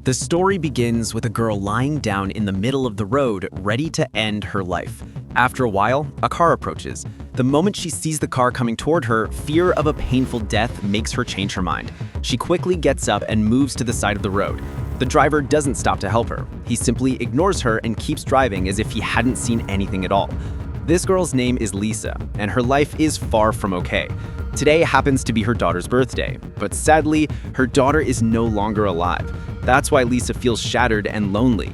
The story begins with a girl lying down in the middle of the road, ready to end her life. After a while, a car approaches. The moment she sees the car coming toward her, fear of a painful death makes her change her mind. She quickly gets up and moves to the side of the road. The driver doesn't stop to help her. He simply ignores her and keeps driving as if he hadn't seen anything at all. This girl's name is Lisa, and her life is far from okay. Today happens to be her daughter's birthday, but sadly, her daughter is no longer alive. That's why Lisa feels shattered and lonely.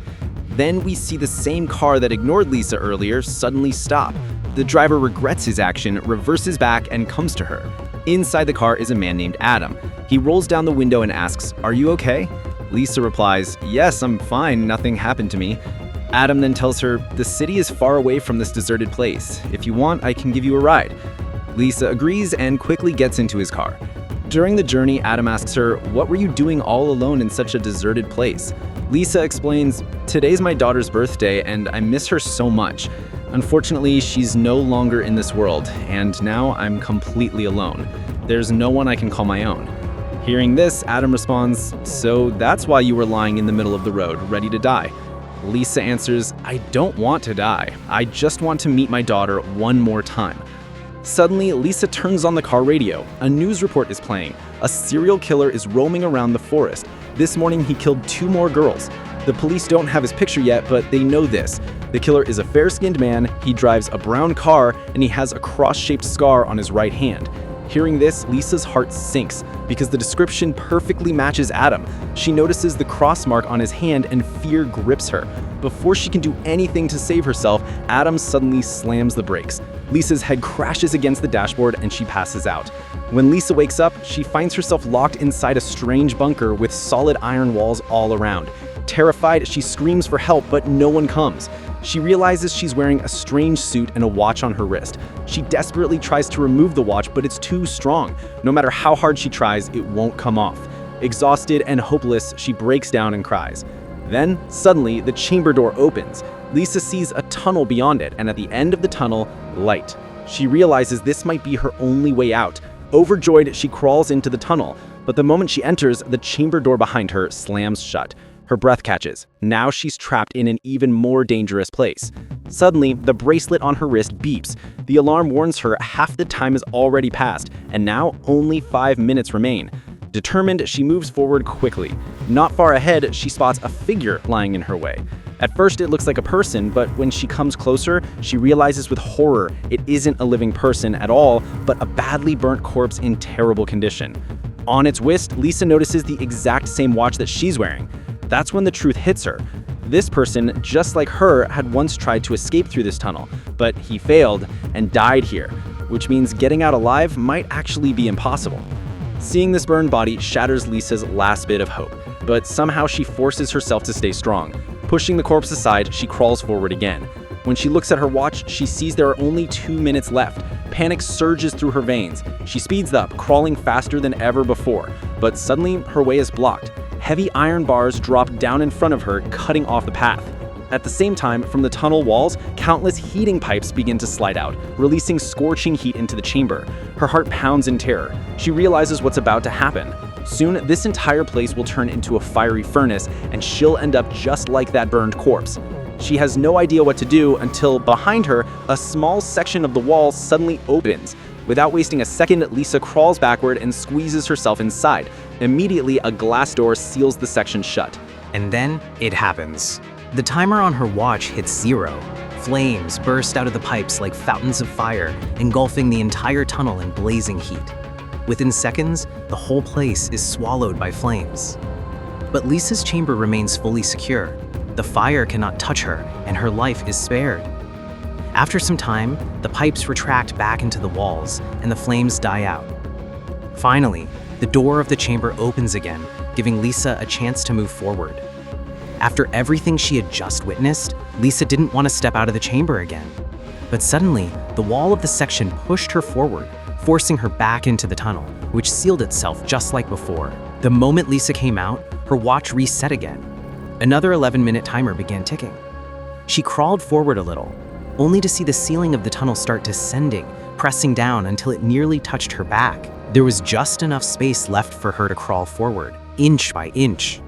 Then we see the same car that ignored Lisa earlier suddenly stop. The driver regrets his action, reverses back, and comes to her. Inside the car is a man named Adam. He rolls down the window and asks, "Are you okay?" Lisa replies, "Yes, I'm fine, nothing happened to me." Adam then tells her, "The city is far away from this deserted place. If you want, I can give you a ride." Lisa agrees and quickly gets into his car. During the journey, Adam asks her, "What were you doing all alone in such a deserted place?" Lisa explains, "Today's my daughter's birthday and I miss her so much. Unfortunately, she's no longer in this world, and now I'm completely alone. There's no one I can call my own." Hearing this, Adam responds, "So that's why you were lying in the middle of the road, ready to die?" Lisa answers, "I don't want to die. I just want to meet my daughter one more time." Suddenly, Lisa turns on the car radio. A news report is playing. A serial killer is roaming around the forest. This morning, he killed 2 more girls. The police don't have his picture yet, but they know this. The killer is a fair-skinned man, he drives a brown car, and he has a cross-shaped scar on his right hand. Hearing this, Lisa's heart sinks because the description perfectly matches Adam. She notices the cross mark on his hand and fear grips her. Before she can do anything to save herself, Adam suddenly slams the brakes. Lisa's head crashes against the dashboard and she passes out. When Lisa wakes up, she finds herself locked inside a strange bunker with solid iron walls all around. Terrified, she screams for help, but no one comes. She realizes she's wearing a strange suit and a watch on her wrist. She desperately tries to remove the watch, but it's too strong. No matter how hard she tries, it won't come off. Exhausted and hopeless, she breaks down and cries. Then, suddenly, the chamber door opens. Lisa sees a tunnel beyond it, and at the end of the tunnel, light. She realizes this might be her only way out. Overjoyed, she crawls into the tunnel, but the moment she enters, the chamber door behind her slams shut. Her breath catches. Now she's trapped in an even more dangerous place. Suddenly, the bracelet on her wrist beeps. The alarm warns her half the time has already passed, and now only 5 minutes remain. Determined, she moves forward quickly. Not far ahead, she spots a figure lying in her way. At first, it looks like a person, but when she comes closer, she realizes with horror it isn't a living person at all, but a badly burnt corpse in terrible condition. On its wrist, Lisa notices the exact same watch that she's wearing. That's when the truth hits her. This person, just like her, had once tried to escape through this tunnel, but he failed and died here, which means getting out alive might actually be impossible. Seeing this burned body shatters Lisa's last bit of hope, but somehow she forces herself to stay strong. Pushing the corpse aside, she crawls forward again. When she looks at her watch, she sees there are only 2 minutes left. Panic surges through her veins. She speeds up, crawling faster than ever before, but suddenly her way is blocked. Heavy iron bars drop down in front of her, cutting off the path. At the same time, from the tunnel walls, countless heating pipes begin to slide out, releasing scorching heat into the chamber. Her heart pounds in terror. She realizes what's about to happen. Soon, this entire place will turn into a fiery furnace, and she'll end up just like that burned corpse. She has no idea what to do until, behind her, a small section of the wall suddenly opens. Without wasting a second, Lisa crawls backward and squeezes herself inside. Immediately, a glass door seals the section shut. And then it happens. The timer on her watch hits 0. Flames burst out of the pipes like fountains of fire, engulfing the entire tunnel in blazing heat. Within seconds, the whole place is swallowed by flames. But Lisa's chamber remains fully secure. The fire cannot touch her, and her life is spared. After some time, the pipes retract back into the walls, and the flames die out. Finally, the door of the chamber opens again, giving Lisa a chance to move forward. After everything she had just witnessed, Lisa didn't want to step out of the chamber again. But suddenly, the wall of the section pushed her forward, forcing her back into the tunnel, which sealed itself just like before. The moment Lisa came out, her watch reset again. Another 11-minute timer began ticking. She crawled forward a little, only to see the ceiling of the tunnel start descending, pressing down until it nearly touched her back. There was just enough space left for her to crawl forward, inch by inch.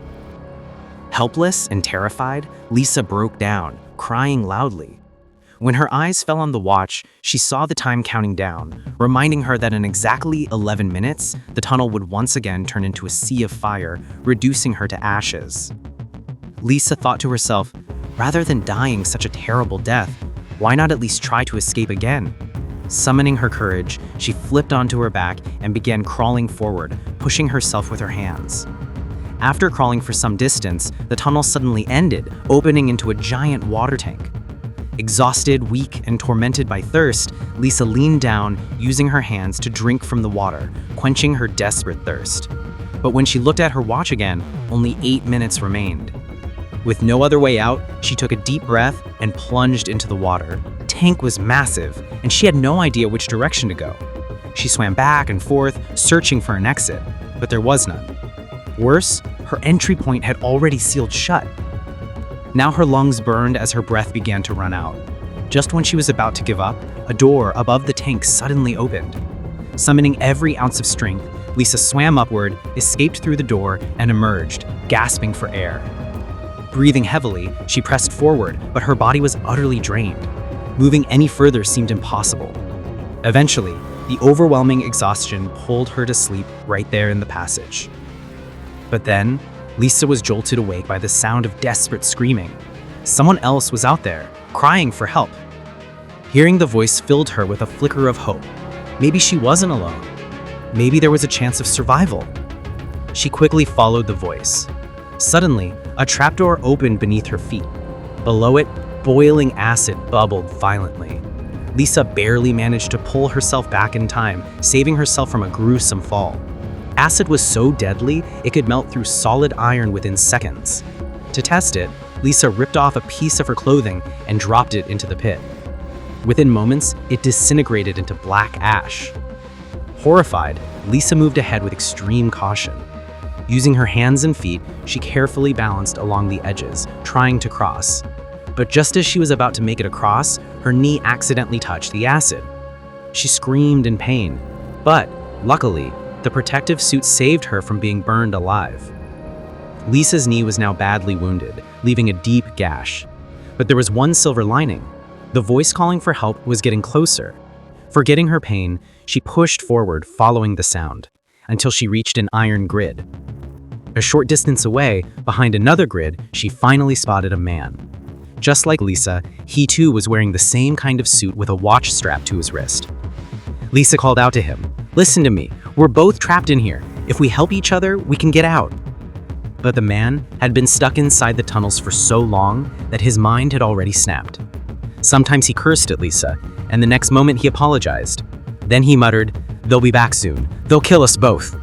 Helpless and terrified, Lisa broke down, crying loudly. When her eyes fell on the watch, she saw the time counting down, reminding her that in exactly 11 minutes, the tunnel would once again turn into a sea of fire, reducing her to ashes. Lisa thought to herself, rather than dying such a terrible death, why not at least try to escape again? Summoning her courage, she flipped onto her back and began crawling forward, pushing herself with her hands. After crawling for some distance, the tunnel suddenly ended, opening into a giant water tank. Exhausted, weak, and tormented by thirst, Lisa leaned down, using her hands to drink from the water, quenching her desperate thirst. But when she looked at her watch again, only 8 minutes remained. With no other way out, she took a deep breath and plunged into the water. The tank was massive, and she had no idea which direction to go. She swam back and forth, searching for an exit, but there was none. Worse, her entry point had already sealed shut. Now her lungs burned as her breath began to run out. Just when she was about to give up, a door above the tank suddenly opened. Summoning every ounce of strength, Lisa swam upward, escaped through the door, and emerged, gasping for air. Breathing heavily, she pressed forward, but her body was utterly drained. Moving any further seemed impossible. Eventually, the overwhelming exhaustion pulled her to sleep right there in the passage. But then, Lisa was jolted awake by the sound of desperate screaming. Someone else was out there, crying for help. Hearing the voice filled her with a flicker of hope. Maybe she wasn't alone. Maybe there was a chance of survival. She quickly followed the voice. Suddenly, a trapdoor opened beneath her feet. Below it, boiling acid bubbled violently. Lisa barely managed to pull herself back in time, saving herself from a gruesome fall. Acid was so deadly, it could melt through solid iron within seconds. To test it, Lisa ripped off a piece of her clothing and dropped it into the pit. Within moments, it disintegrated into black ash. Horrified, Lisa moved ahead with extreme caution. Using her hands and feet, she carefully balanced along the edges, trying to cross. But just as she was about to make it across, her knee accidentally touched the acid. She screamed in pain, but, luckily, the protective suit saved her from being burned alive. Lisa's knee was now badly wounded, leaving a deep gash. But there was one silver lining. The voice calling for help was getting closer. Forgetting her pain, she pushed forward, following the sound, until she reached an iron grid. A short distance away, behind another grid, she finally spotted a man. Just like Lisa, he too was wearing the same kind of suit with a watch strapped to his wrist. Lisa called out to him, "Listen to me, we're both trapped in here. If we help each other, we can get out." But the man had been stuck inside the tunnels for so long that his mind had already snapped. Sometimes he cursed at Lisa, and the next moment he apologized. Then he muttered, "They'll be back soon. They'll kill us both."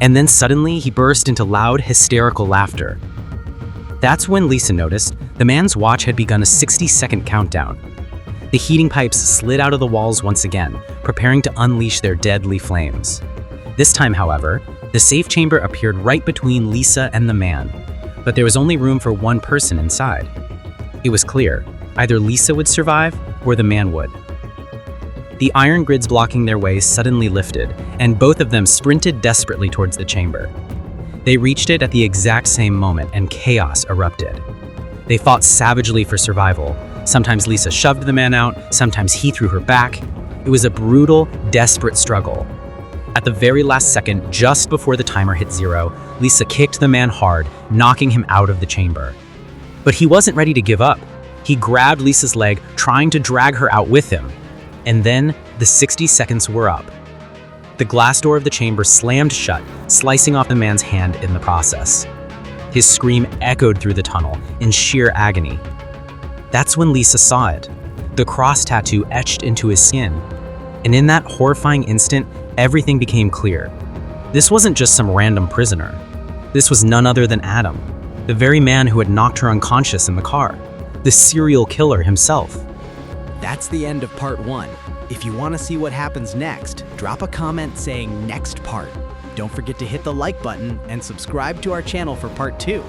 And then suddenly he burst into loud, hysterical laughter. That's when Lisa noticed the man's watch had begun a 60-second countdown. The heating pipes slid out of the walls once again, preparing to unleash their deadly flames. This time, however, the safe chamber appeared right between Lisa and the man, but there was only room for one person inside. It was clear, either Lisa would survive or the man would. The iron grids blocking their way suddenly lifted, and both of them sprinted desperately towards the chamber. They reached it at the exact same moment, and chaos erupted. They fought savagely for survival. Sometimes Lisa shoved the man out, sometimes he threw her back. It was a brutal, desperate struggle. At the very last second, just before the timer hit 0, Lisa kicked the man hard, knocking him out of the chamber. But he wasn't ready to give up. He grabbed Lisa's leg, trying to drag her out with him. And then, the 60 seconds were up. The glass door of the chamber slammed shut, slicing off the man's hand in the process. His scream echoed through the tunnel in sheer agony. That's when Lisa saw it, the cross tattoo etched into his skin. And in that horrifying instant, everything became clear. This wasn't just some random prisoner. This was none other than Adam, the very man who had knocked her unconscious in the car, the serial killer himself. That's the end of part 1. If you want to see what happens next, drop a comment saying next part. Don't forget to hit the like button and subscribe to our channel for part 2.